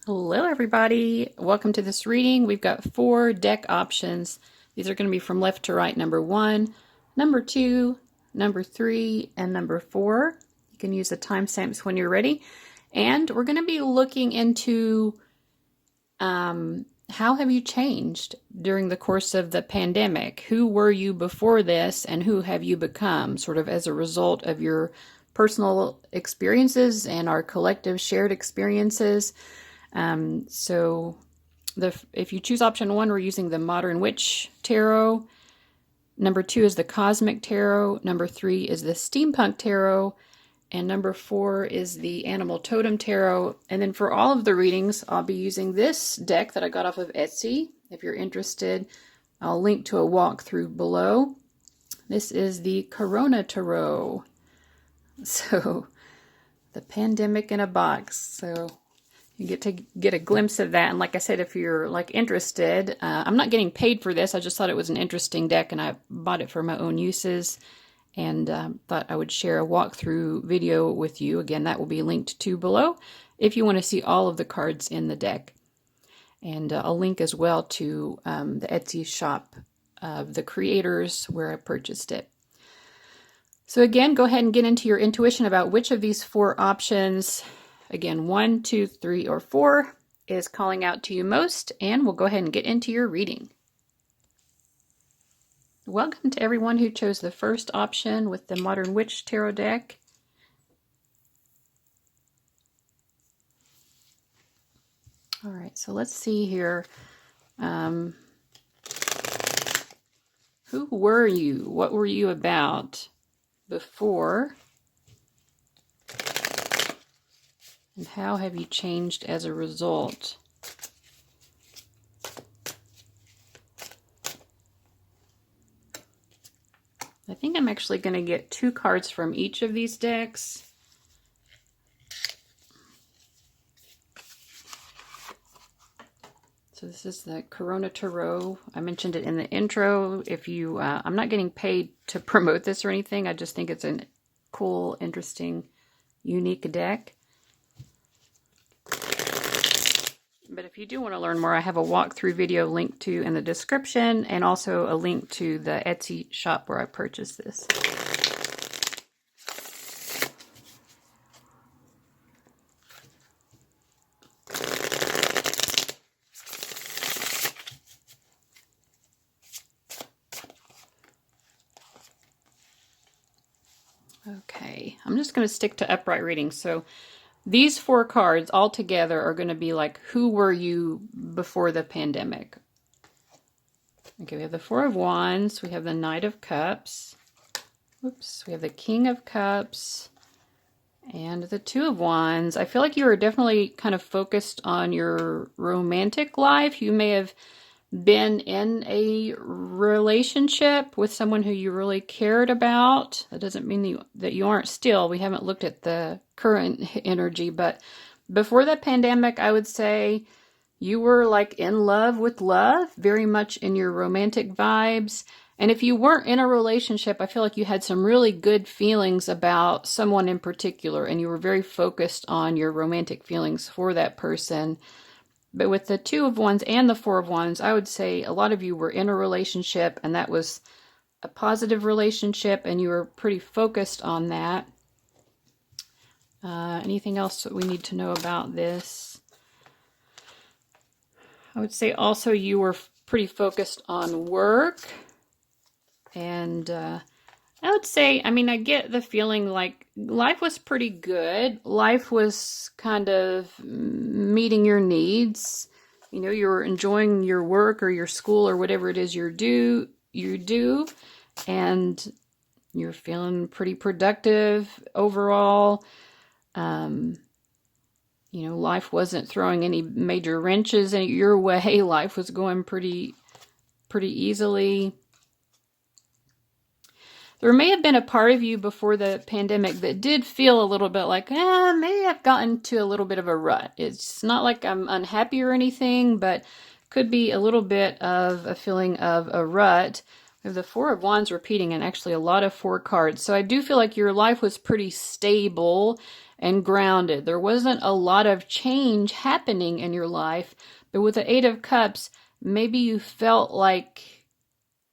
Hello everybody, welcome to this reading. We've got 4 deck options. These are going to be from left to right, number 1, number 2, number 3, and number 4. You can use the timestamps when you're ready. And we're going to be looking into how have you changed during the course of the pandemic? Who were you before this and who have you become, sort of as a result of your personal experiences and our collective shared experiences. If you choose option 1, we're using the Modern Witch Tarot. Number 2 is the Cosmic Tarot. Number 3 is the Steampunk Tarot. And number 4 is the Animal Totem Tarot. And then for all of the readings, I'll be using this deck that I got off of Etsy. If you're interested, I'll link to a walkthrough below. This is the coronatarot. So, the pandemic in a box. So, you get to get a glimpse of that. And like I said, if you're interested, I'm not getting paid for this. I just thought it was an interesting deck and I bought it for my own uses and thought I would share a walkthrough video with you. Again, that will be linked to below if you want to see all of the cards in the deck. And I'll link as well to the Etsy shop of the creators where I purchased it. So again, go ahead and get into your intuition about which of these 4 options, again, 1, 2, 3, or 4, is calling out to you most, and we'll go ahead and get into your reading. Welcome to everyone who chose the first option with the Modern Witch Tarot deck. All right, so let's see here. Who were you? What were you about before? And how have you changed as a result? I think I'm actually going to get 2 cards from each of these decks. So this is the coronatarot. I mentioned it in the intro. If you, I'm not getting paid to promote this or anything. I just think it's a cool, interesting, unique deck. But if you do want to learn more, I have a walkthrough video linked to in the description and also a link to the Etsy shop where I purchased this. Okay, I'm just going to stick to upright reading. So these 4 cards all together are going to be like, who were you before the pandemic? Okay, we have the 4 of Wands. We have the Knight of Cups. Oops, we have the King of Cups. And the 2 of Wands. I feel like you are definitely kind of focused on your romantic life. You may have been in a relationship with someone who you really cared about. That doesn't mean that you aren't still. We haven't looked at the current energy, but before the pandemic, I would say you were like in love with love, very much in your romantic vibes. And if you weren't in a relationship, I feel like you had some really good feelings about someone in particular, and you were very focused on your romantic feelings for that person. But with the 2 of Wands and the 4 of Wands, I would say a lot of you were in a relationship, and that was a positive relationship, and you were pretty focused on that. Anything else that we need to know about this? I would say also you were pretty focused on work. And I would say, I mean, I get the feeling like life was pretty good. Life was kind of meeting your needs. You know, you're enjoying your work or your school or whatever it is you do, and you're feeling pretty productive overall. You know, life wasn't throwing any major wrenches in your way. Life was going pretty easily. There may have been a part of you before the pandemic that did feel a little bit like, maybe I've gotten to a little bit of a rut. It's not like I'm unhappy or anything, but could be a little bit of a feeling of a rut. We have the 4 of Wands repeating, and actually a lot of 4 cards. So I do feel like your life was pretty stable, and grounded. There wasn't a lot of change happening in your life, but with the Eight of Cups, maybe you felt like,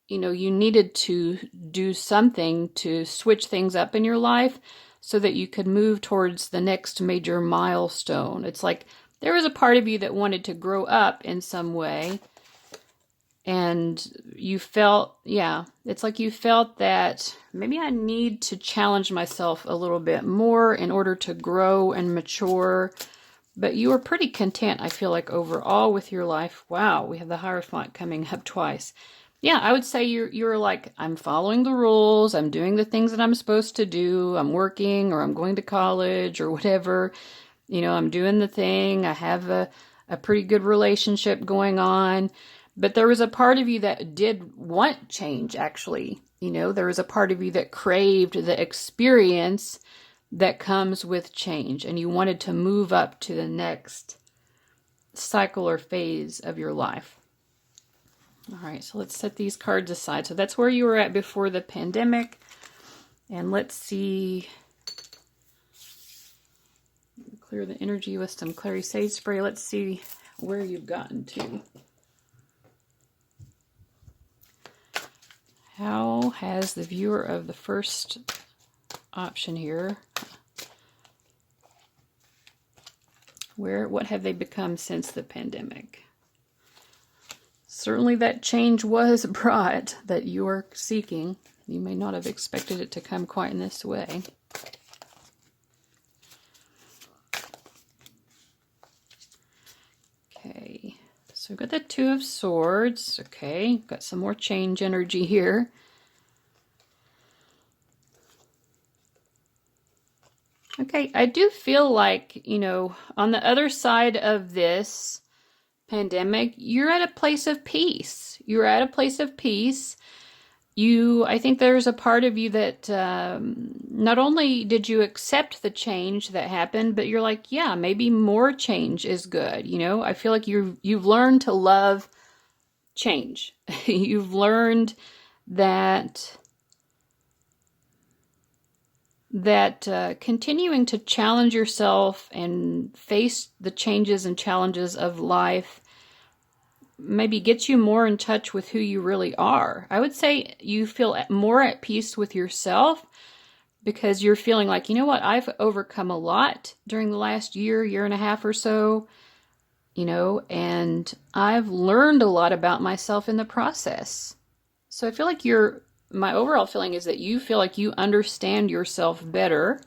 you needed to do something to switch things up in your life so that you could move towards the next major milestone. It's like there was a part of you that wanted to grow up in some way. And you felt, it's like you felt that maybe I need to challenge myself a little bit more in order to grow and mature. But you were pretty content, I feel like, overall with your life. Wow, we have the Hierophant coming up twice. Yeah, I would say you're like, I'm following the rules. I'm doing the things that I'm supposed to do. I'm working, or I'm going to college, or whatever. I'm doing the thing. I have a pretty good relationship going on. But there was a part of you that did want change, actually. There was a part of you that craved the experience that comes with change. And you wanted to move up to the next cycle or phase of your life. All right, so let's set these cards aside. So that's where you were at before the pandemic. And let's see. Clear the energy with some Clary Sage Spray. Let's see where you've gotten to. How has the viewer of the first option here, what have they become since the pandemic? Certainly that change was brought that you are seeking. You may not have expected it to come quite in this way. Okay. So we've got the Two of Swords. Okay, got some more change energy here. Okay, I do feel like, on the other side of this pandemic, you're at a place of peace. You're at a place of peace. I think there's a part of you that not only did you accept the change that happened, but you're like, yeah, maybe more change is good. I feel like you've learned to love change. You've learned that continuing to challenge yourself and face the changes and challenges of life maybe gets you more in touch with who you really are. I would say you feel more at peace with yourself because you're feeling like, I've overcome a lot during the last year and a half or so, and I've learned a lot about myself in the process. So I feel like my overall feeling is that you feel like you understand yourself better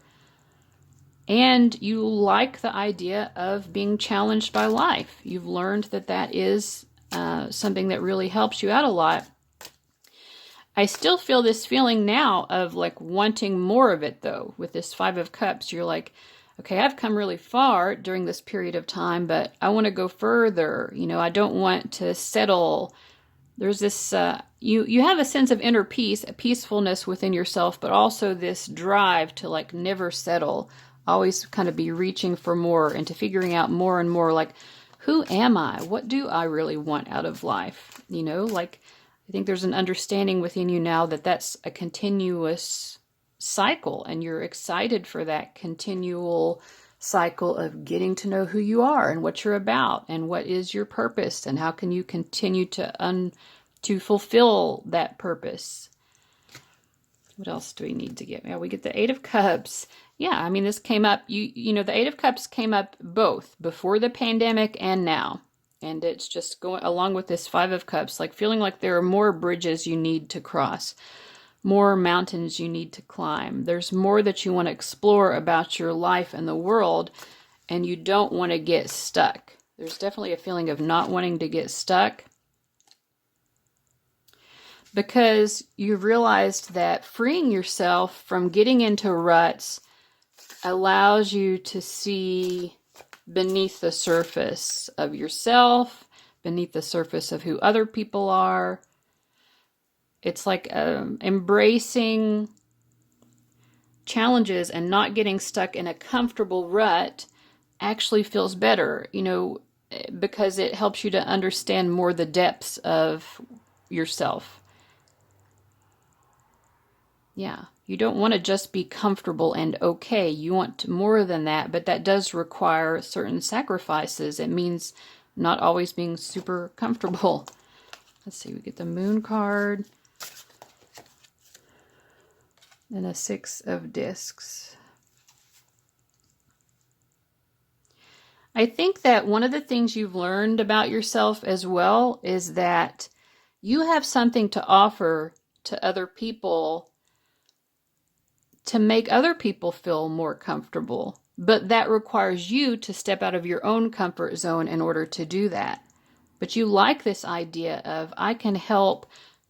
and you like the idea of being challenged by life. You've learned that is something that really helps you out a lot. I still feel this feeling now of like wanting more of it though. With this Five of Cups, you're like, okay, I've come really far during this period of time, but I want to go further. I don't want to settle. There's this, you have a sense of inner peace, a peacefulness within yourself, but also this drive to like never settle, always kind of be reaching for more and to figuring out more and more, like, who am I? What do I really want out of life? I think there's an understanding within you now that that's a continuous cycle, and you're excited for that continual cycle of getting to know who you are and what you're about and what is your purpose and how can you continue to fulfill that purpose. What else do we need to get? Yeah, we get the Eight of Cups. Yeah, this came up, the Eight of Cups came up both before the pandemic and now. And it's just going along with this Five of Cups, like feeling like there are more bridges you need to cross, more mountains you need to climb. There's more that you want to explore about your life and the world, and you don't want to get stuck. There's definitely a feeling of not wanting to get stuck because you've realized that freeing yourself from getting into ruts allows you to see beneath the surface of yourself, beneath the surface of who other people are. It's like embracing challenges and not getting stuck in a comfortable rut actually feels better, because it helps you to understand more the depths of yourself. Yeah. You don't want to just be comfortable and okay. You want more than that, but that does require certain sacrifices. It means not always being super comfortable. Let's see, we get the Moon card and a Six of Discs. I think that one of the things you've learned about yourself as well is that you have something to offer to other people to make other people feel more comfortable. But that requires you to step out of your own comfort zone in order to do that. But you like this idea of, I can help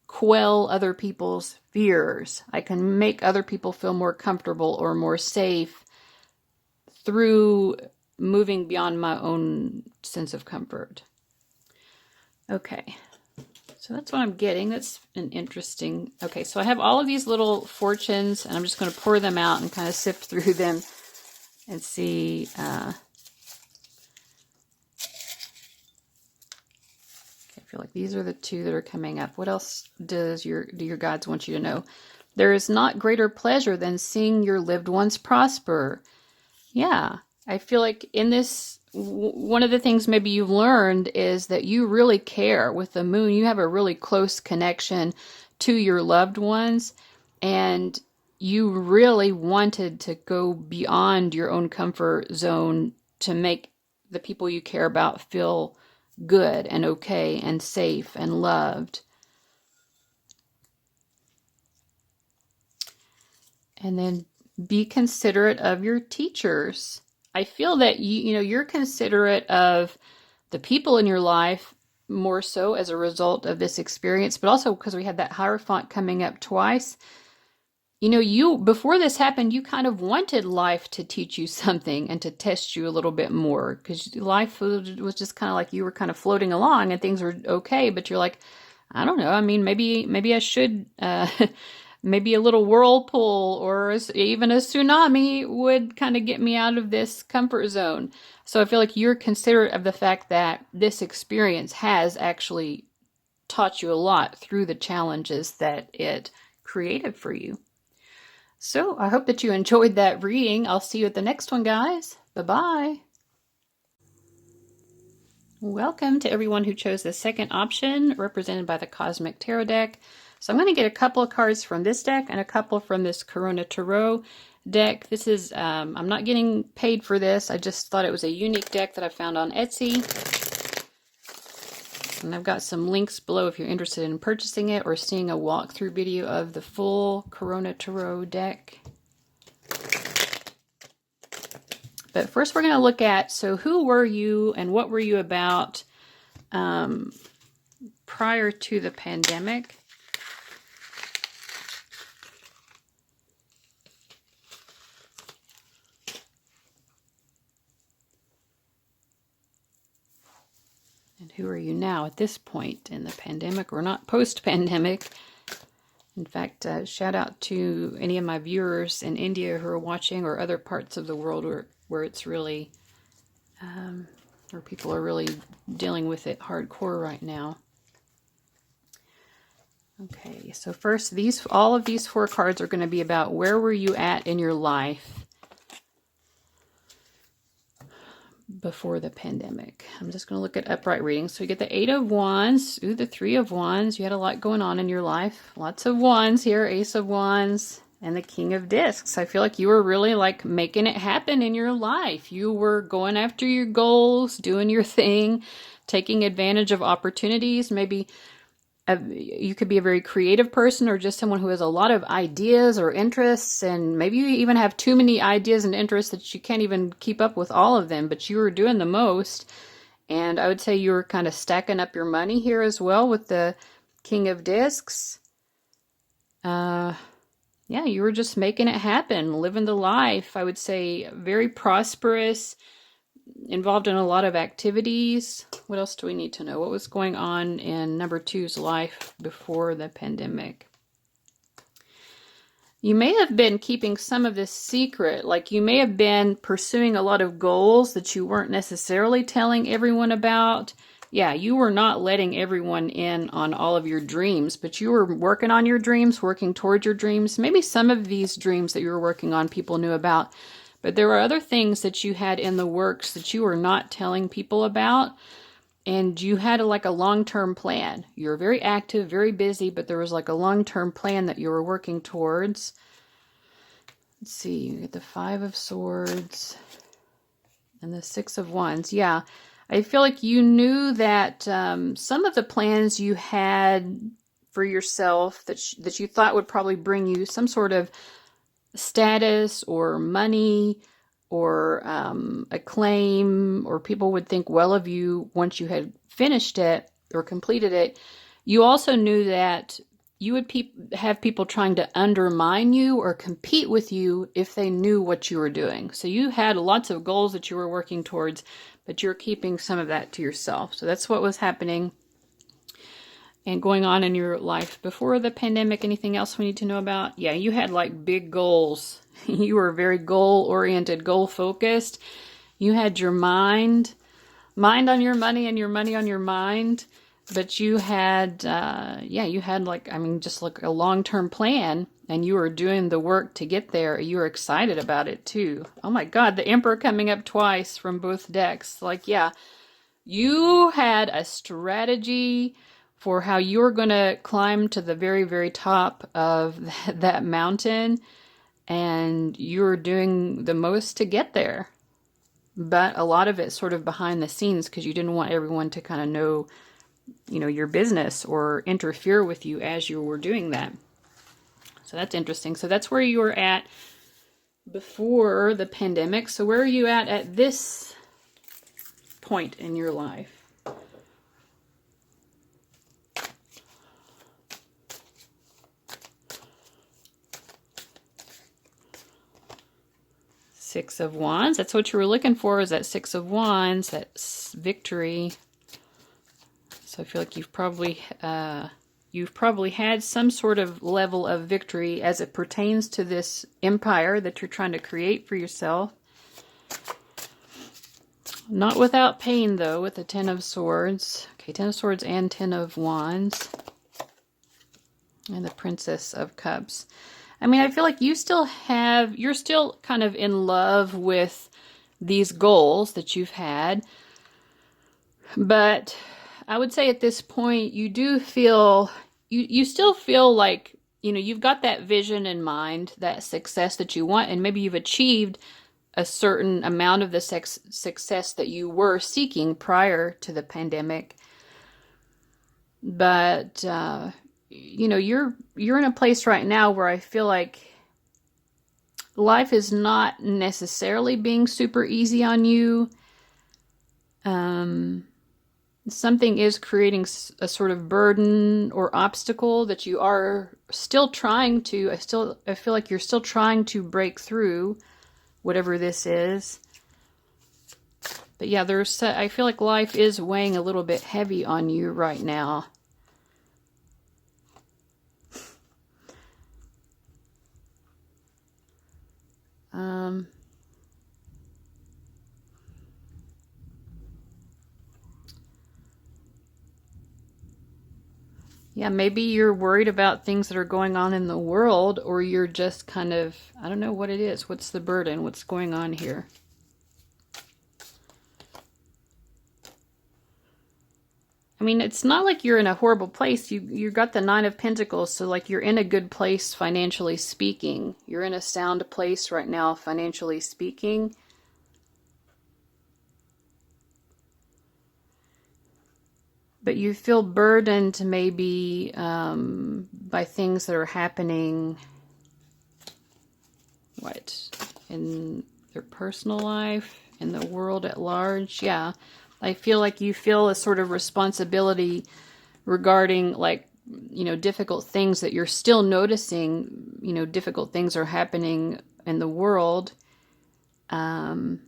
quell other people's fears. I can make other people feel more comfortable or more safe through moving beyond my own sense of comfort. Okay, so that's what I'm getting. That's an interesting... Okay, so I have all of these little fortunes, and I'm just going to pour them out and kind of sift through them and see... I feel like these are the two that are coming up. What else do your guides want you to know? There is not greater pleasure than seeing your lived ones prosper. Yeah, I feel like in this, one of the things maybe you've learned is that you really care. With the Moon, you have a really close connection to your loved ones, and you really wanted to go beyond your own comfort zone to make the people you care about feel good and okay and safe and loved. And then be considerate of your teachers. I feel that you're considerate of the people in your life more so as a result of this experience, but also because we had that Hierophant coming up twice. Before this happened, you kind of wanted life to teach you something and to test you a little bit more, because life was just kind of like you were kind of floating along and things were okay, but you're like, I don't know. I mean, maybe I should, maybe a little whirlpool or even a tsunami would kind of get me out of this comfort zone. So I feel like you're considerate of the fact that this experience has actually taught you a lot through the challenges that it created for you. So I hope that you enjoyed that reading. I'll see you at the next one, guys. Bye-bye. Welcome to everyone who chose the second option, represented by the Cosmic Tarot deck. So I'm going to get a couple of cards from this deck and a couple from this coronatarot deck. This is, I'm not getting paid for this. I just thought it was a unique deck that I found on Etsy. And I've got some links below if you're interested in purchasing it or seeing a walkthrough video of the full coronatarot deck. But first we're going to look at, so who were you and what were you about prior to the pandemic? And who are you now at this point in the pandemic, or not post-pandemic? In fact, shout out to any of my viewers in India who are watching, or other parts of the world where it's really, where people are really dealing with it hardcore right now. Okay, so first, all of these four cards are going to be about where were you at in your life before the pandemic. I'm just going to look at upright readings. So you get the Eight of Wands, the Three of Wands. You had a lot going on in your life. Lots of wands here, Ace of Wands, and the King of Discs. I feel like you were really like making it happen in your life. You were going after your goals, doing your thing, taking advantage of opportunities. Maybe you could be a very creative person, or just someone who has a lot of ideas or interests, and maybe you even have too many ideas and interests that you can't even keep up with all of them, but you were doing the most. And I would say you were kind of stacking up your money here as well with the King of Discs. Yeah, you were just making it happen, living the life. I would say very prosperous, involved in a lot of activities. What else do we need to know? What was going on in number two's life before the pandemic? You may have been keeping some of this secret. Like you may have been pursuing a lot of goals that you weren't necessarily telling everyone about. yeah, you were not letting everyone in on all of your dreams, but you were working on your dreams, working towards your dreams. Maybe some of these dreams that you were working on, people knew about, but there were other things that you had in the works that you were not telling people about. And you had like a long-term plan. You were very active, very busy, but there was like a long-term plan that you were working towards. Let's see, you get the 5 of Swords and the 6 of Wands. Yeah, I feel like you knew that some of the plans you had for yourself that you thought would probably bring you some sort of status or money or acclaim, or people would think well of you once you had finished it or completed it. You also knew that you would have people trying to undermine you or compete with you if they knew what you were doing. So you had lots of goals that you were working towards, but you're keeping some of that to yourself. So that's what was happening and going on in your life before the pandemic. Anything else we need to know about? Yeah, you had like big goals. You were very goal-oriented, goal-focused. You had your mind on your money and your money on your mind. But you had, you had like, I mean, just like a long-term plan, and you were doing the work to get there. You were excited about it too. Oh my God, the Emperor coming up twice from both decks. Like, yeah, you had a strategy for how you were going to climb to the very, very top of that mountain, and you were doing the most to get there. But a lot of it sort of behind the scenes, because you didn't want everyone to kind of know, you know, your business or interfere with you as you were doing that. So that's interesting. So that's where you were at before the pandemic. So where are you at this point in your life? Six of Wands. That's what you were looking for, is that 6 of Wands, that victory. So I feel like you've probably had some sort of level of victory as it pertains to this empire that you're trying to create for yourself. Not without pain, though, with the 10 of Swords. Okay, 10 of Swords and 10 of Wands. And the Princess of Cups. I mean, I feel like you're still kind of in love with these goals that you've had. But I would say at this point, you do feel, you still feel like, you know, you've got that vision in mind, that success that you want, and maybe you've achieved a certain amount of the success that you were seeking prior to the pandemic. But, you know, you're in a place right now where I feel like life is not necessarily being super easy on you. Something is creating a sort of burden or obstacle that you are still trying to, I feel like you're still trying to break through whatever this is. But yeah, I feel like life is weighing a little bit heavy on you right now. Yeah, maybe you're worried about things that are going on in the world, or you're just kind of, I don't know what it is. What's the burden? What's going on here? I mean, it's not like you're in a horrible place. You got the 9 of Pentacles, so like you're in a good place financially speaking. You're in a sound place right now financially speaking. But you feel burdened maybe by things that are happening, in their personal life, in the world at large. Yeah, I feel like you feel a sort of responsibility regarding, like, you know, difficult things that you're still noticing. You know, difficult things are happening in the world. You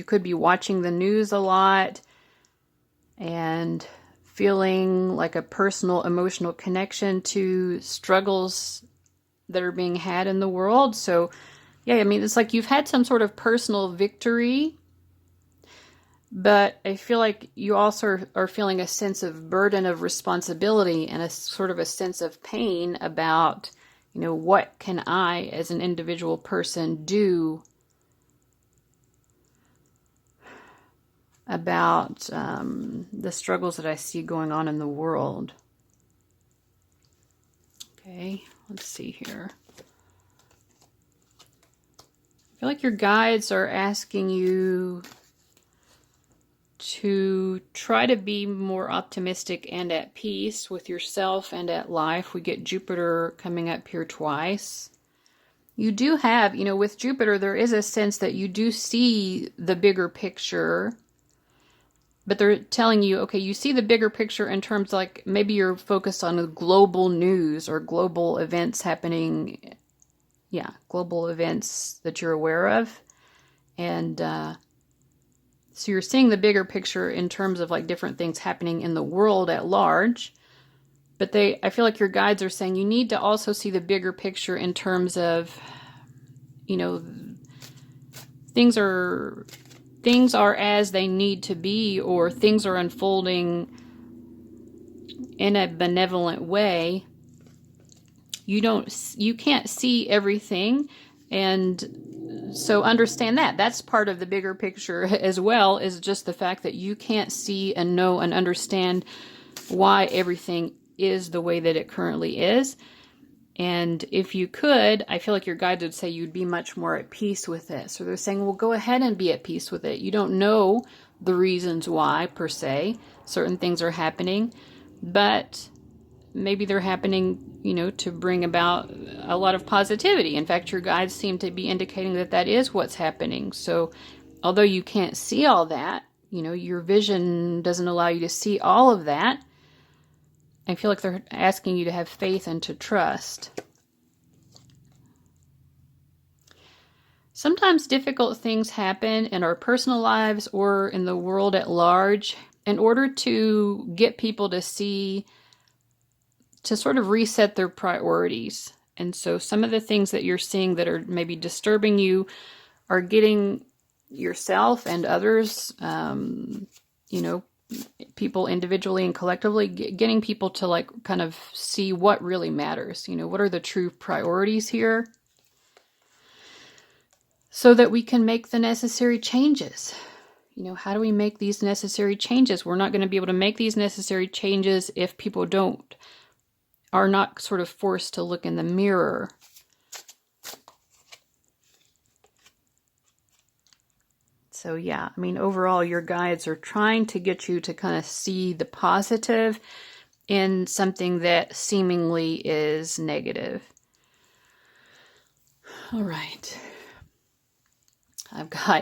could be watching the news a lot and feeling like a personal emotional connection to struggles that are being had in the world. So yeah, I mean, it's like you've had some sort of personal victory, But I feel like you also are feeling a sense of burden of responsibility and a sort of a sense of pain about, what can I as an individual person do about the struggles that I see going on in the world. Okay, let's see here. I feel like your guides are asking you to try to be more optimistic and at peace with yourself and at life. We get Jupiter coming up here twice. You do have, with Jupiter, there is a sense that you do see the bigger picture, but they're telling you, okay, you see the bigger picture in terms like maybe you're focused on the global news or global events happening. Yeah, global events that you're aware of. And so you're seeing the bigger picture in terms of like different things happening in the world at large. But I feel like your guides are saying you need to also see the bigger picture in terms of, things are as they need to be, or things are unfolding in a benevolent way. You can't see everything, and so understand that. That's part of the bigger picture as well, is just the fact that you can't see and know and understand why everything is the way that it currently is. And if you could, I feel like your guides would say you'd be much more at peace with it. So they're saying, well, go ahead and be at peace with it. You don't know the reasons why, per se, certain things are happening, but maybe they're happening, to bring about a lot of positivity. In fact, your guides seem to be indicating that that is what's happening. So although you can't see all that, your vision doesn't allow you to see all of that, I feel like they're asking you to have faith and to trust. Sometimes difficult things happen in our personal lives or in the world at large in order to get people to see, to sort of reset their priorities. And so some of the things that you're seeing that are maybe disturbing you are getting yourself and others, people individually and collectively, getting people to like kind of see what really matters. What are the true priorities here, so that we can make the necessary changes. How do we make these necessary changes? We're not going to be able to make these necessary changes if people are not sort of forced to look in the mirror. So yeah, overall, your guides are trying to get you to kind of see the positive in something that seemingly is negative. All right.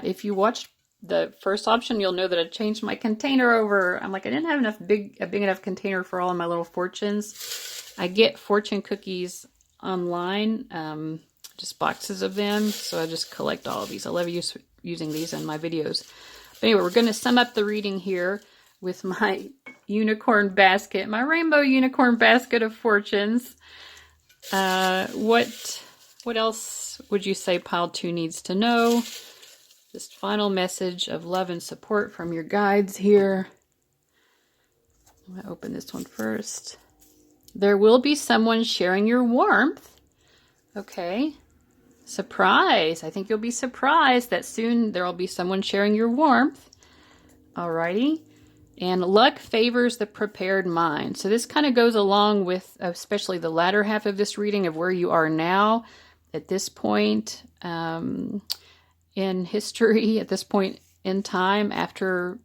If you watched the first option, you'll know that I changed my container over. I'm like, I didn't have a big enough container for all of my little fortunes. I get fortune cookies online, just boxes of them. So I just collect all of these. I love using these in my videos. But anyway, we're going to sum up the reading here with my unicorn basket, my rainbow unicorn basket of fortunes. What else would you say pile 2 needs to know? Just final message of love and support from your guides here. I'm going to open this one first. There will be someone sharing your warmth. Okay. Surprise. I think you'll be surprised that soon there will be someone sharing your warmth. Alrighty. And luck favors the prepared mind. So this kind of goes along with especially the latter half of this reading of where you are now at this point in history, at this point in time, after,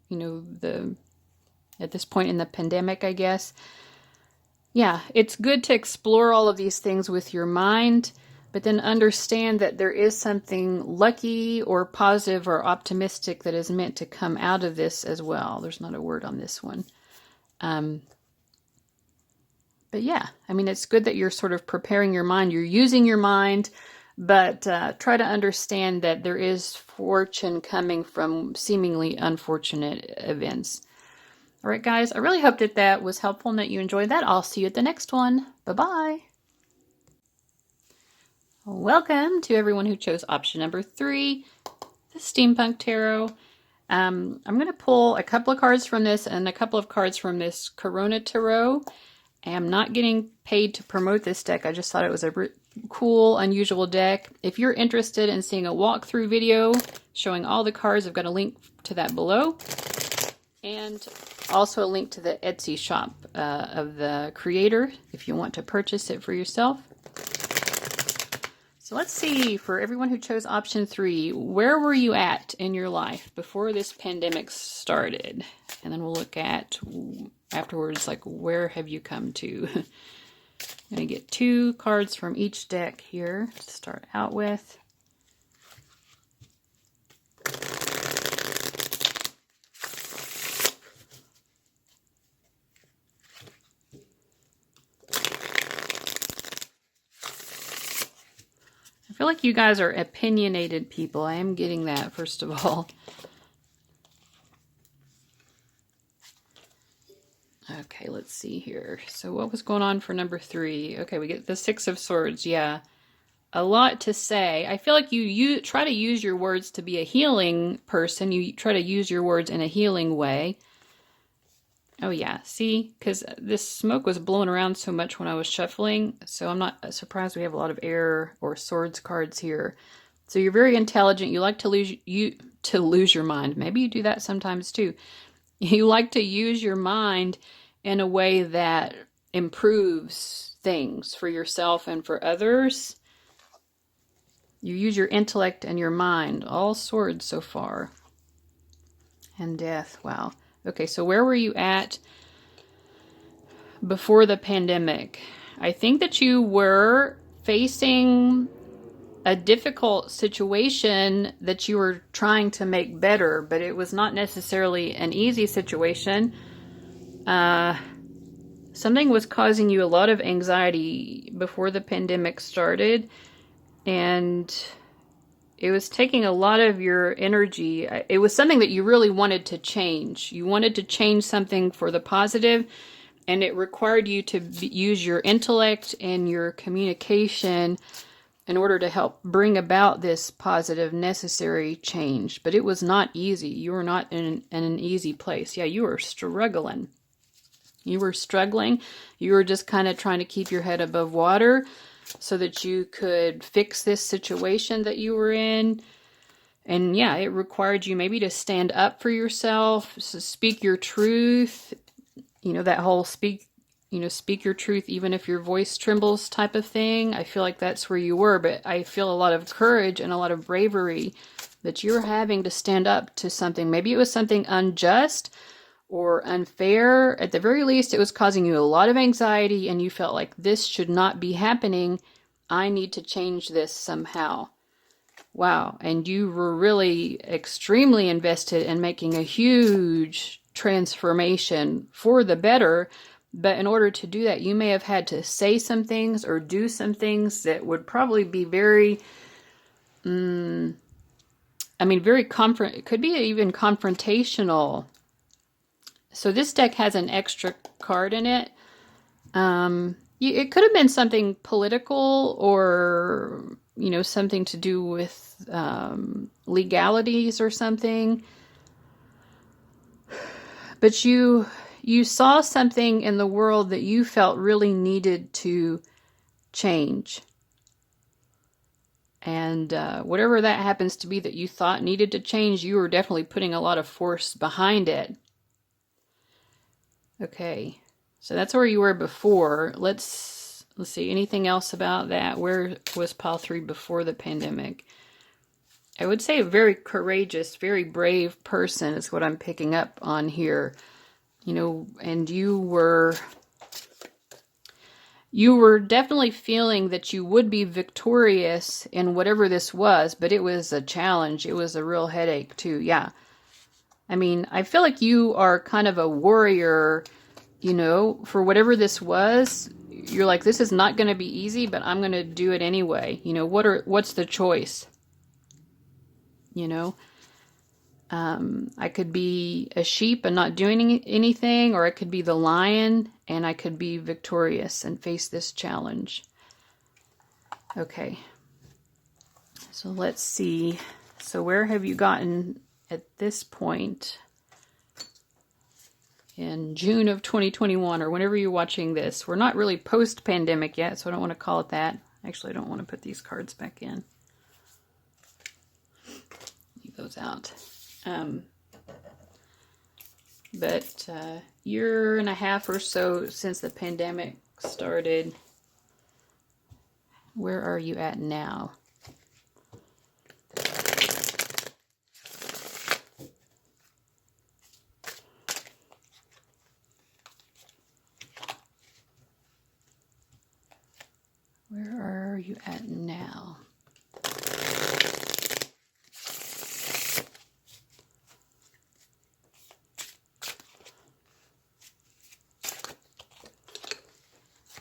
at this point in the pandemic, I guess. Yeah, it's good to explore all of these things with your mind, but then understand that there is something lucky or positive or optimistic that is meant to come out of this as well. There's not a word on this one. But yeah, it's good that you're sort of preparing your mind. You're using your mind, but try to understand that there is fortune coming from seemingly unfortunate events. All right, guys, I really hope that was helpful and that you enjoyed that. I'll see you at the next one. Bye-bye. Welcome to everyone who chose option number 3, the Steampunk Tarot. I'm going to pull a couple of cards from this and a couple of cards from this coronatarot. I'm not getting paid to promote this deck. I just thought it was a cool, unusual deck. If you're interested in seeing a walkthrough video showing all the cards, I've got a link to that below. And also a link to the Etsy shop of the creator if you want to purchase it for yourself. So let's see, for everyone who chose option 3, where were you at in your life before this pandemic started? And then we'll look at afterwards, like, where have you come to? I'm going to get 2 cards from each deck here to start out with. I feel like you guys are opinionated people. I am getting that, first of all. Okay, let's see here. So what was going on for number 3? Okay, we get the 6 of Swords. Yeah, a lot to say. I feel like you try to use your words to be a healing person. You try to use your words in a healing way. Oh yeah, see? Because this smoke was blowing around so much when I was shuffling, so I'm not surprised we have a lot of air or swords cards here. So you're very intelligent. You like to lose your mind. Maybe you do that sometimes too. You like to use your mind in a way that improves things for yourself and for others. You use your intellect and your mind. All swords so far. And death, wow. Okay, so where were you at before the pandemic? I think that you were facing a difficult situation that you were trying to make better, but it was not necessarily an easy situation. Something was causing you a lot of anxiety before the pandemic started, and it was taking a lot of your energy. It was something that you really wanted to change. You wanted to change something for the positive, and it required you to use your intellect and your communication in order to help bring about this positive, necessary change. But it was not easy. You were not in an easy place. Yeah, you were struggling. You were struggling. You were just kind of trying to keep your head above water so that you could fix this situation that you were in. And yeah, it required you maybe to stand up for yourself, so speak your truth. You know, that whole speak your truth even if your voice trembles type of thing. I feel like that's where you were, but I feel a lot of courage and a lot of bravery that you're having to stand up to something. Maybe it was something unjust or unfair. At the very least, it was causing you a lot of anxiety and you felt like this should not be happening. I need to change this somehow. Wow. And you were really extremely invested in making a huge transformation for the better. But in order to do that, you may have had to say some things or do some things that would probably be very, it could be even confrontational. So this deck has an extra card in it. It could have been something political or, something to do with legalities or something. But you saw something in the world that you felt really needed to change. And whatever that happens to be that you thought needed to change, you were definitely putting a lot of force behind it. Okay, so that's where you were before. Let's see, anything else about that? Where was pile 3 before the pandemic? I would say a very courageous, very brave person is what I'm picking up on here. And you were definitely feeling that you would be victorious in whatever this was, but it was a challenge. It was a real headache too. Yeah. I feel like you are kind of a warrior, for whatever this was. You're like, this is not going to be easy, but I'm going to do it anyway. What's the choice? I could be a sheep and not doing anything, or I could be the lion and I could be victorious and face this challenge. Okay. So let's see. So where have you gotten at this point in June of 2021, or whenever you're watching this. We're not really post-pandemic yet, so I don't want to call it that. Actually, I don't want to put these cards back in. Leave those out. But year and a half or so since the pandemic started. Where are you at now? Where are you at now?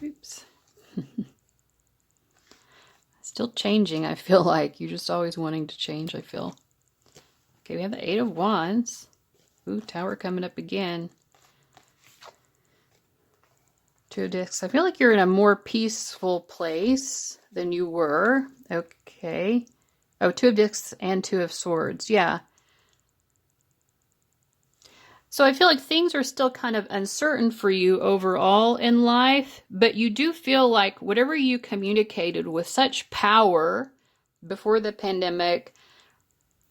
Oops. Still changing, I feel like. You're just always wanting to change, I feel. Okay, we have the Eight of Wands. Ooh, Tower coming up again. Two of Discs. I feel like you're in a more peaceful place than you were. Okay. Oh, Two of Discs and Two of Swords. Yeah. So I feel like things are still kind of uncertain for you overall in life, but you do feel like whatever you communicated with such power before the pandemic,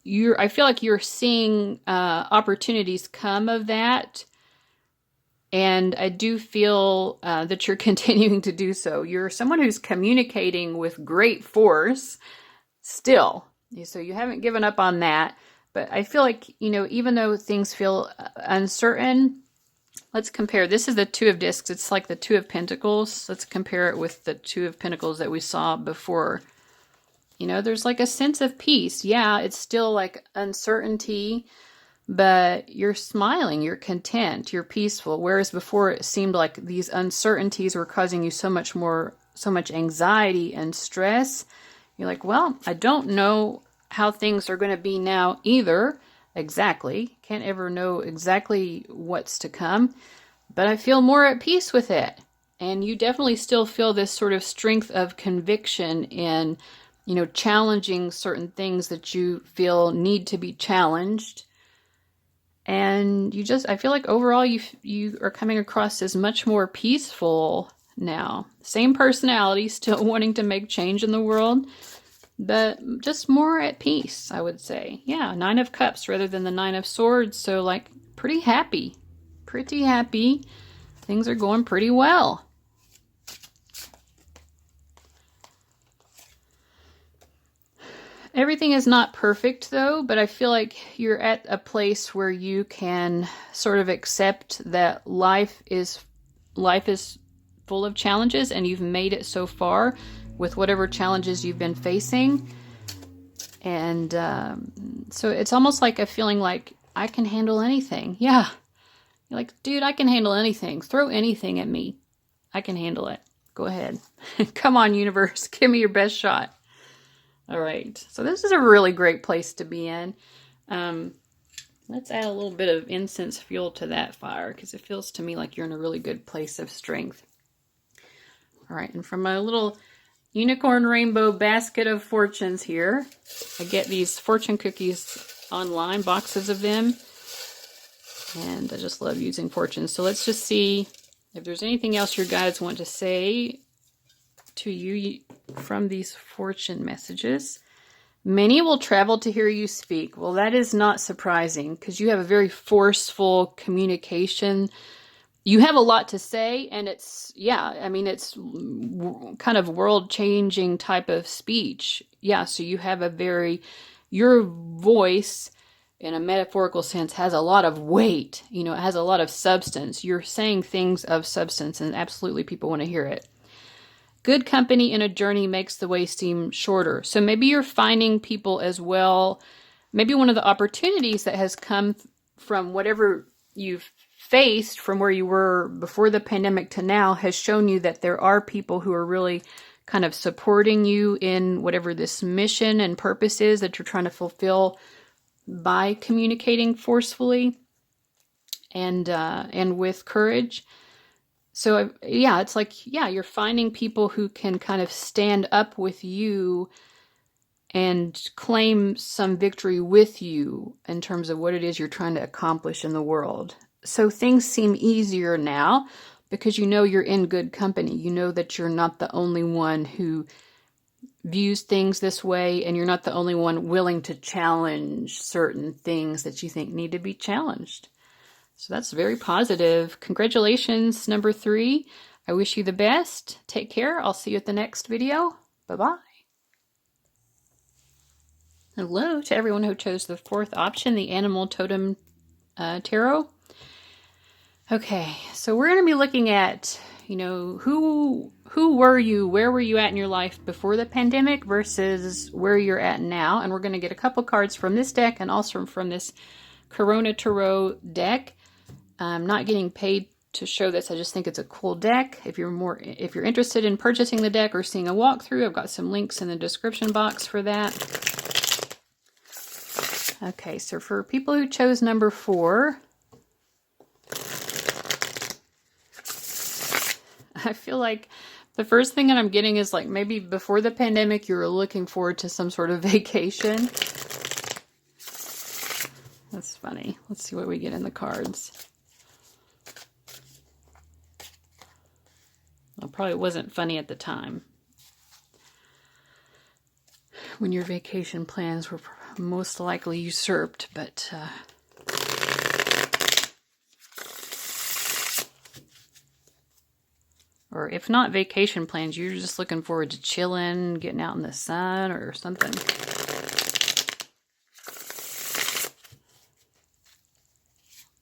I feel like you're seeing opportunities come of that. And I do feel that you're continuing to do so. You're someone who's communicating with great force still. So you haven't given up on that. But I feel like, even though things feel uncertain, let's compare. This is the Two of Discs. It's like the Two of Pentacles. Let's compare it with the Two of Pentacles that we saw before. There's like a sense of peace. Yeah, it's still like uncertainty, but you're smiling, you're content, you're peaceful. Whereas before it seemed like these uncertainties were causing you so much anxiety and stress. You're like, well, I don't know how things are going to be now either. Exactly. Can't ever know exactly what's to come, but I feel more at peace with it. And you definitely still feel this sort of strength of conviction in, challenging certain things that you feel need to be challenged. And I feel like overall you are coming across as much more peaceful now. Same personality, still wanting to make change in the world, but just more at peace, I would say. Yeah, Nine of Cups rather than the Nine of Swords. So like pretty happy. Pretty happy. Things are going pretty well. Everything is not perfect though, but I feel like you're at a place where you can sort of accept that life is full of challenges and you've made it so far with whatever challenges you've been facing. And so it's almost like a feeling like I can handle anything. Yeah. You're like, dude, I can handle anything. Throw anything at me. I can handle it. Go ahead. Come on, universe. Give me your best shot. All right, so this is a really great place to be in. Let's add a little bit of incense fuel to that fire because it feels to me like you're in a really good place of strength. All right, and from my little unicorn rainbow basket of fortunes here, I get these fortune cookies online, boxes of them, and I just love using fortunes. So let's just see if there's anything else your guides want to say to you from these fortune messages. Many will travel to hear you speak. Well, that is not surprising because you have a very forceful communication. You have a lot to say, and it's kind of world-changing type of speech. Yeah, so you have your voice in a metaphorical sense has a lot of weight. It has a lot of substance. You're saying things of substance, and absolutely people want to hear it. Good company in a journey makes the way seem shorter. So maybe you're finding people as well. Maybe one of the opportunities that has come from whatever you've faced from where you were before the pandemic to now has shown you that there are people who are really kind of supporting you in whatever this mission and purpose is that you're trying to fulfill by communicating forcefully and with courage. So, yeah, it's like, yeah, you're finding people who can kind of stand up with you and claim some victory with you in terms of what it is you're trying to accomplish in the world. So things seem easier now because you know you're in good company. You know that you're not the only one who views things this way, and you're not the only one willing to challenge certain things that you think need to be challenged. So that's very positive. Congratulations, number 3. I wish you the best. Take care. I'll see you at the next video. Bye-bye. Hello to everyone who chose the 4th option, the Animal Totem Tarot. Okay, so we're going to be looking at, who were you, where were you at in your life before the pandemic versus where you're at now. And we're going to get a couple cards from this deck and also from this coronatarot deck. I'm not getting paid to show this. I just think it's a cool deck. If you're interested in purchasing the deck or seeing a walkthrough, I've got some links in the description box for that. Okay, so for people who chose number 4, I feel like the first thing that I'm getting is like maybe before the pandemic you were looking forward to some sort of vacation. That's funny. Let's see what we get in the cards. Well, probably wasn't funny at the time, when your vacation plans were most likely usurped, but or if not vacation plans, you're just looking forward to chilling, getting out in the sun or something. Let's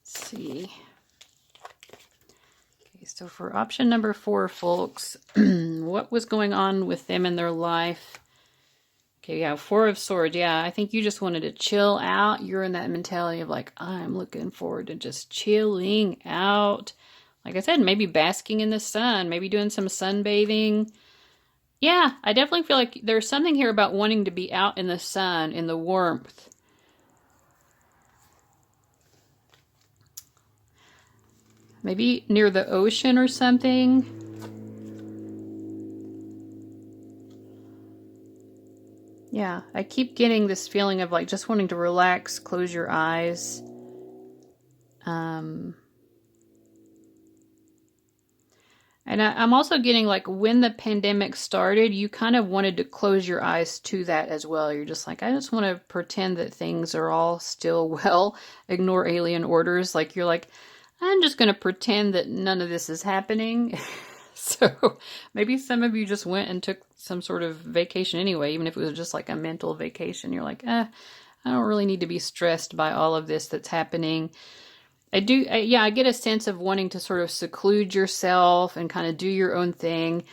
see. Okay, so for option number 4, folks, what was going on with them in their life? Okay, yeah, 4 of Swords. Yeah, I think you just wanted to chill out. You're in that mentality of like, I'm looking forward to just chilling out. Like I said, maybe basking in the sun, maybe doing some sunbathing. Yeah, I definitely feel like there's something here about wanting to be out in the sun, in the warmth. Maybe near the ocean or something. Yeah, I keep getting this feeling of like just wanting to relax, close your eyes. And I'm also getting like when the pandemic started, you kind of wanted to close your eyes to that as well. You're just like, I just want to pretend that things are all still well, ignore alien orders. Like you're like, I'm just going to pretend that none of this is happening. So maybe some of you just went and took some sort of vacation anyway, even if it was just like a mental vacation. You're like, I don't really need to be stressed by all of this that's happening. I get a sense of wanting to sort of seclude yourself and kind of do your own thing.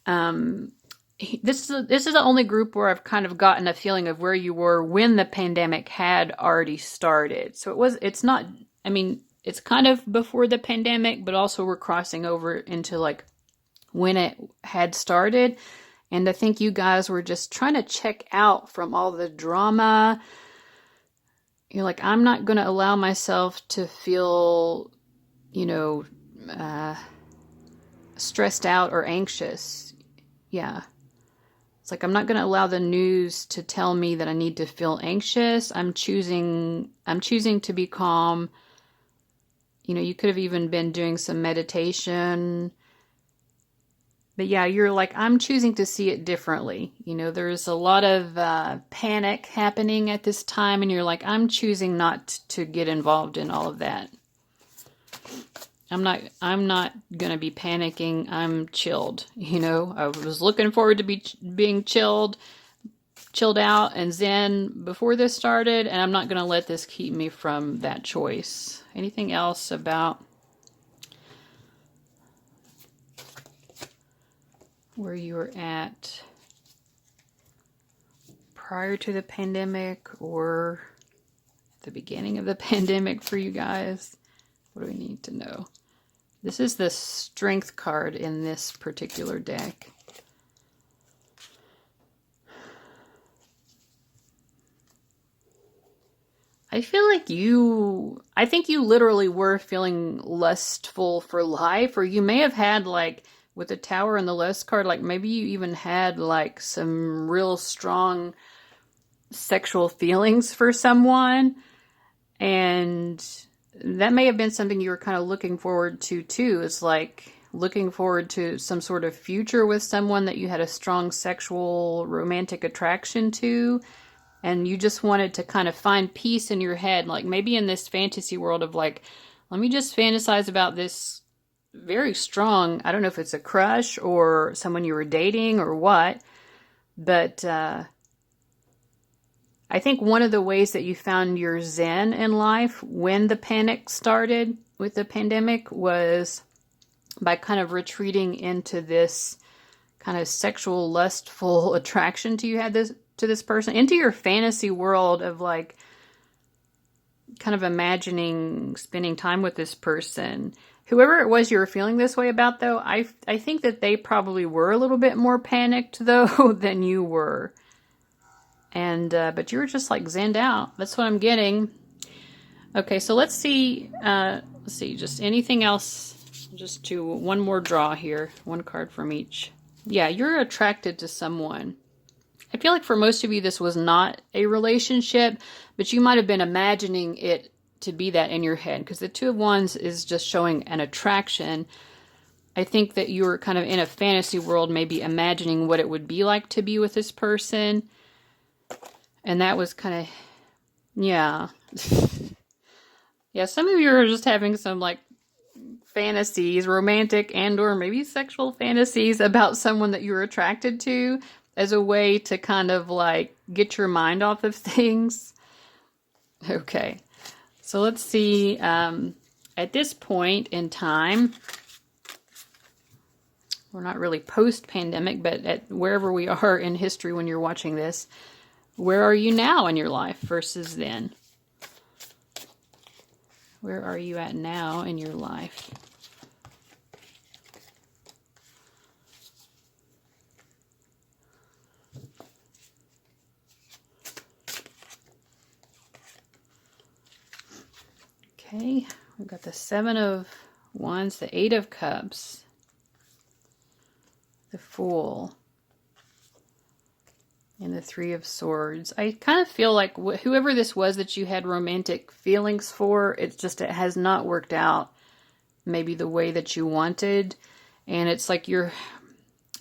This is the only group where I've kind of gotten a feeling of where you were when the pandemic had already started. So it's kind of before the pandemic, but also we're crossing over into like when it had started. And I think you guys were just trying to check out from all the drama. You're like, I'm not going to allow myself to feel, stressed out or anxious. Yeah. It's like, I'm not going to allow the news to tell me that I need to feel anxious. I'm choosing to be calm. You could have even been doing some meditation. But yeah, you're like, I'm choosing to see it differently. There's a lot of panic happening at this time, and you're like, I'm choosing not to get involved in all of that. I'm not going to be panicking. I'm chilled. I was looking forward to being chilled out and zen before this started, and I'm not going to let this keep me from that choice. Anything else about where you were at prior to the pandemic or at the beginning of the pandemic for you guys? What do we need to know? This is the Strength card in this particular deck. I feel like I think you literally were feeling lustful for life, or you may have had like, with the Tower and the Lust card, like maybe you even had like some real strong sexual feelings for someone. And that may have been something you were kind of looking forward to too. It's like looking forward to some sort of future with someone that you had a strong sexual romantic attraction to. And you just wanted to kind of find peace in your head, like maybe in this fantasy world of like, let me just fantasize about this very strong, I don't know if it's a crush or someone you were dating or what, but I think one of the ways that you found your zen in life when the panic started with the pandemic was by kind of retreating into this kind of sexual, lustful attraction to this person, into your fantasy world of like kind of imagining spending time with this person. Whoever it was you were feeling this way about, though, I think that they probably were a little bit more panicked, though, than you were. And but you were just like zenned out. That's what I'm getting. Okay, so let's see. Just anything else. Just to one more draw here. One card from each. Yeah, you're attracted to someone. I feel like for most of you, this was not a relationship, but you might have been imagining it to be that in your head, because the Two of Wands is just showing an attraction. I think that you were kind of in a fantasy world, maybe imagining what it would be like to be with this person. And that was kind of, yeah. Yeah, some of you are just having some like fantasies, romantic and or maybe sexual fantasies about someone that you're attracted to as a way to kind of like get your mind off of things. Okay, so let's see, at this point in time, we're not really post-pandemic, but at wherever we are in history when you're watching this, where are you now in your life versus then? Where are you at now in your life? Okay, we've got the Seven of Wands, the Eight of Cups, the Fool, and the Three of Swords. I kind of feel like whoever this was that you had romantic feelings for, it has not worked out maybe the way that you wanted. And it's like you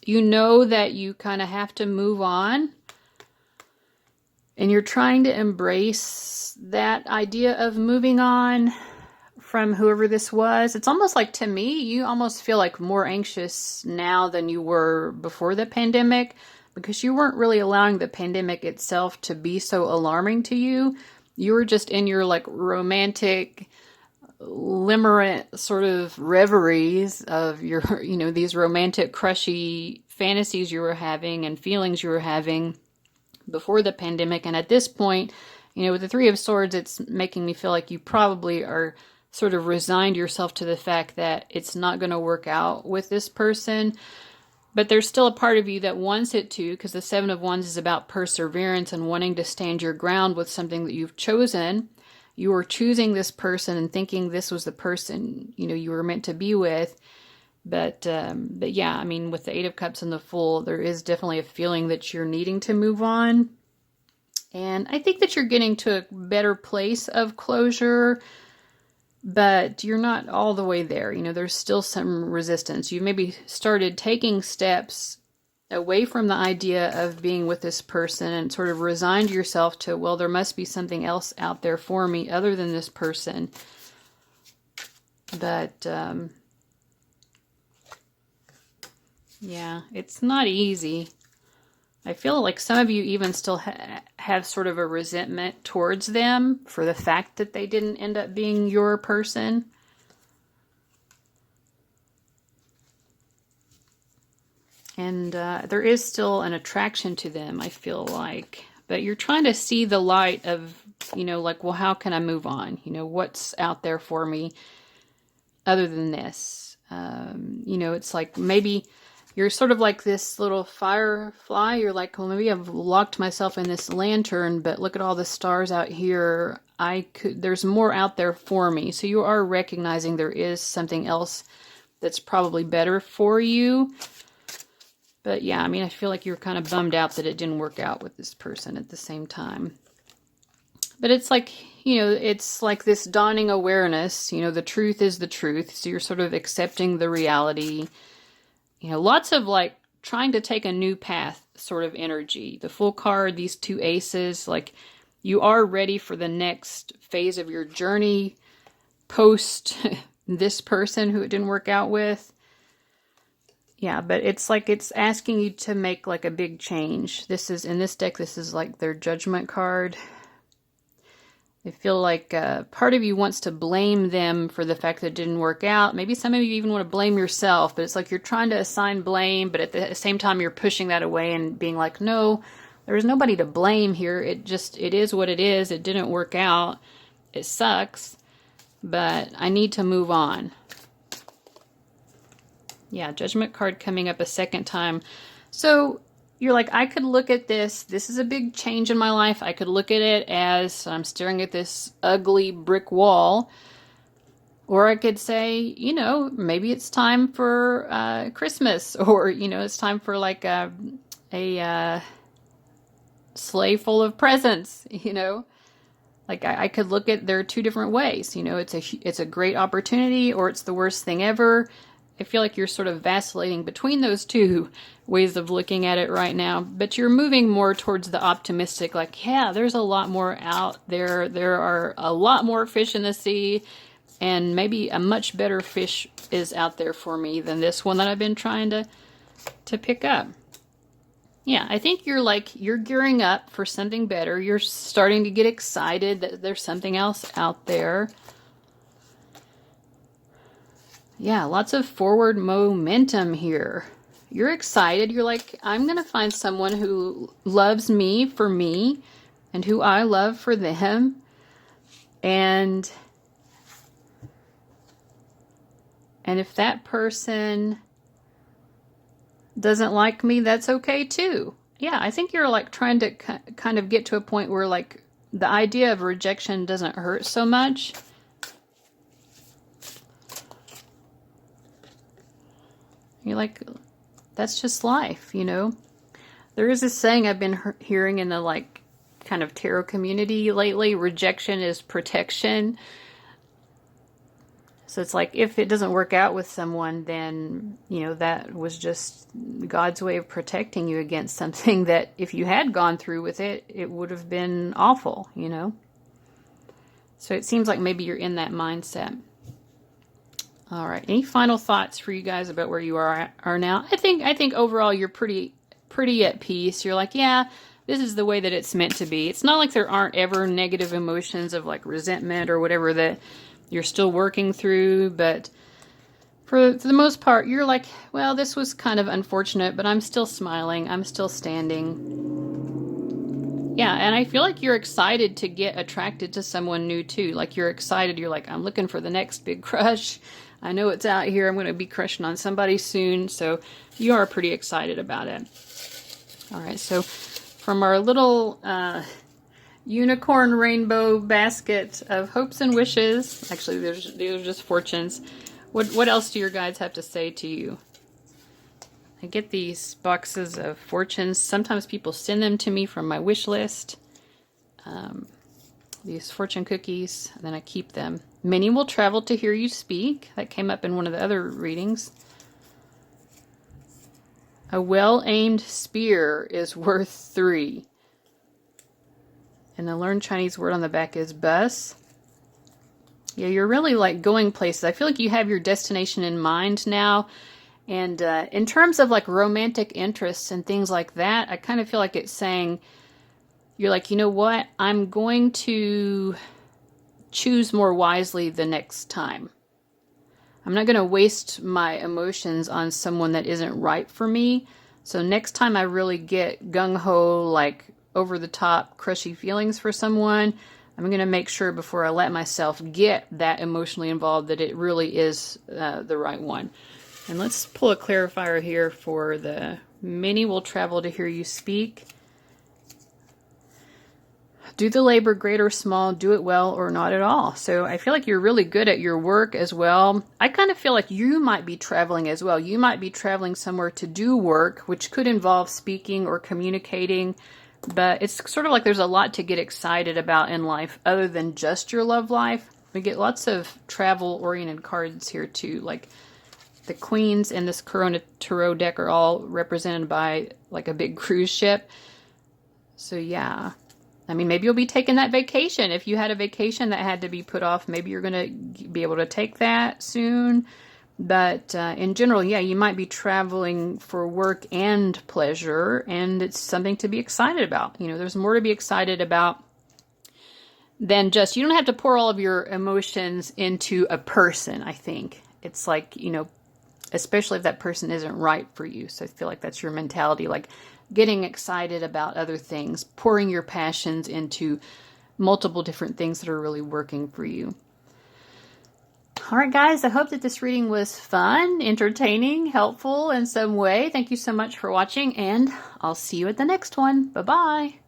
know that you kind of have to move on. And you're trying to embrace that idea of moving on from whoever this was. It's almost like, to me, you almost feel like more anxious now than you were before the pandemic, because you weren't really allowing the pandemic itself to be so alarming to you. You were just in your like romantic, limerent sort of reveries of your, these romantic, crushy fantasies you were having and feelings you were having before the pandemic. And at this point, with the Three of Swords, it's making me feel like you probably are sort of resigned yourself to the fact that it's not going to work out with this person. But there's still a part of you that wants it to, because the Seven of Wands is about perseverance and wanting to stand your ground with something that you've chosen. You were choosing this person and thinking this was the person, you were meant to be with. But yeah, I mean, with the Eight of Cups and the Fool, there is definitely a feeling that you're needing to move on. And I think that you're getting to a better place of closure, but you're not all the way there. There's still some resistance. You maybe started taking steps away from the idea of being with this person and sort of resigned yourself to, well, there must be something else out there for me other than this person. But, yeah, it's not easy. I feel like some of you even still have sort of a resentment towards them for the fact that they didn't end up being your person. And there is still an attraction to them, I feel like. But you're trying to see the light of, like, well, how can I move on? What's out there for me other than this? It's like maybe you're sort of like this little firefly. You're like, well, maybe I've locked myself in this lantern, but look at all the stars out here. There's more out there for me. So you are recognizing there is something else that's probably better for you. But yeah, I mean, I feel like you're kind of bummed out that it didn't work out with this person at the same time. But it's like, you know, it's like this dawning awareness, you know, the truth is the truth. So you're sort of accepting the reality. You know, lots of like trying to take a new path sort of energy. The Fool card, these two aces, like you are ready for the next phase of your journey post this person who it didn't work out with. Yeah, but it's like it's asking you to make like a big change. This is, in this deck, this is like their Judgment card. I feel like part of you wants to blame them for the fact that it didn't work out. Maybe some of you even want to blame yourself, but it's like you're trying to assign blame, but at the same time you're pushing that away and being like, no, there's nobody to blame here. It is what it is. It didn't work out. It sucks, but I need to move on. Yeah, Judgment card coming up a second time. So you're like, I could look at this. This is a big change in my life. I could look at it as I'm staring at this ugly brick wall. Or I could say, you know, maybe it's time for Christmas. Or, you know, it's time for like a sleigh full of presents, you know. Like I could look at, there are two different ways. You know, it's a great opportunity or it's the worst thing ever. I feel like you're sort of vacillating between those two ways of looking at it right now, but you're moving more towards the optimistic, like, yeah, there's a lot more out there. There are a lot more fish in the sea, and maybe a much better fish is out there for me than this one that I've been trying to pick up. Yeah, I think you're gearing up for something better. You're starting to get excited that there's something else out there. Yeah, lots of forward momentum here. You're excited. You're like, I'm going to find someone who loves me for me and who I love for them. And if that person doesn't like me, that's okay too. Yeah, I think you're like trying to kind of get to a point where like the idea of rejection doesn't hurt so much. You're like, that's just life, you know? There is this saying I've been hearing in the like kind of tarot community lately, rejection is protection. So it's like, if it doesn't work out with someone, then, you know, that was just God's way of protecting you against something that if you had gone through with it, it would have been awful, you know? So it seems like maybe you're in that mindset. All right. Any final thoughts for you guys about where you are now? I think overall you're pretty at peace. You're like, yeah, this is the way that it's meant to be. It's not like there aren't ever negative emotions of like resentment or whatever that you're still working through, but for the most part, you're like, well, this was kind of unfortunate, but I'm still smiling. I'm still standing. Yeah, and I feel like you're excited to get attracted to someone new too. Like you're excited. You're like, I'm looking for the next big crush. I know it's out here. I'm going to be crushing on somebody soon. So you are pretty excited about it. All right. So from our little unicorn rainbow basket of hopes and wishes, actually, these are just fortunes. What else do your guides have to say to you? I get these boxes of fortunes. Sometimes people send them to me from my wish list. These fortune cookies, and then I keep them. Many will travel to hear you speak. That came up in one of the other readings. A well-aimed spear is worth 3. And the learned Chinese word on the back is bus. Yeah, you're really like going places. I feel like you have your destination in mind now. And in terms of like romantic interests and things like that, I kind of feel like it's saying, you're like, you know what? I'm going to choose more wisely the next time. I'm not going to waste my emotions on someone that isn't right for me. So next time I really get gung-ho, like over the top, crushy feelings for someone, I'm going to make sure before I let myself get that emotionally involved that it really is the right one. And let's pull a clarifier here for the many will travel to hear you speak. do the labor, great or small, do it well or not at all. So I feel like you're really good at your work as well. I kind of feel like you might be traveling as well. You might be traveling somewhere to do work, which could involve speaking or communicating. But it's sort of like there's a lot to get excited about in life other than just your love life. We get lots of travel-oriented cards here too. Like the queens in this coronatarot deck are all represented by like a big cruise ship. So yeah, I mean, maybe you'll be taking that vacation. If you had a vacation that had to be put off, maybe you're going to be able to take that soon. But in general, yeah, you might be traveling for work and pleasure, and it's something to be excited about. You know, there's more to be excited about than just, you don't have to pour all of your emotions into a person, I think. It's like, you know, especially if that person isn't right for you. So I feel like that's your mentality, like getting excited about other things, pouring your passions into multiple different things that are really working for you. All right, guys, I hope that this reading was fun, entertaining, helpful in some way. Thank you so much for watching, and I'll see you at the next one. Bye-bye.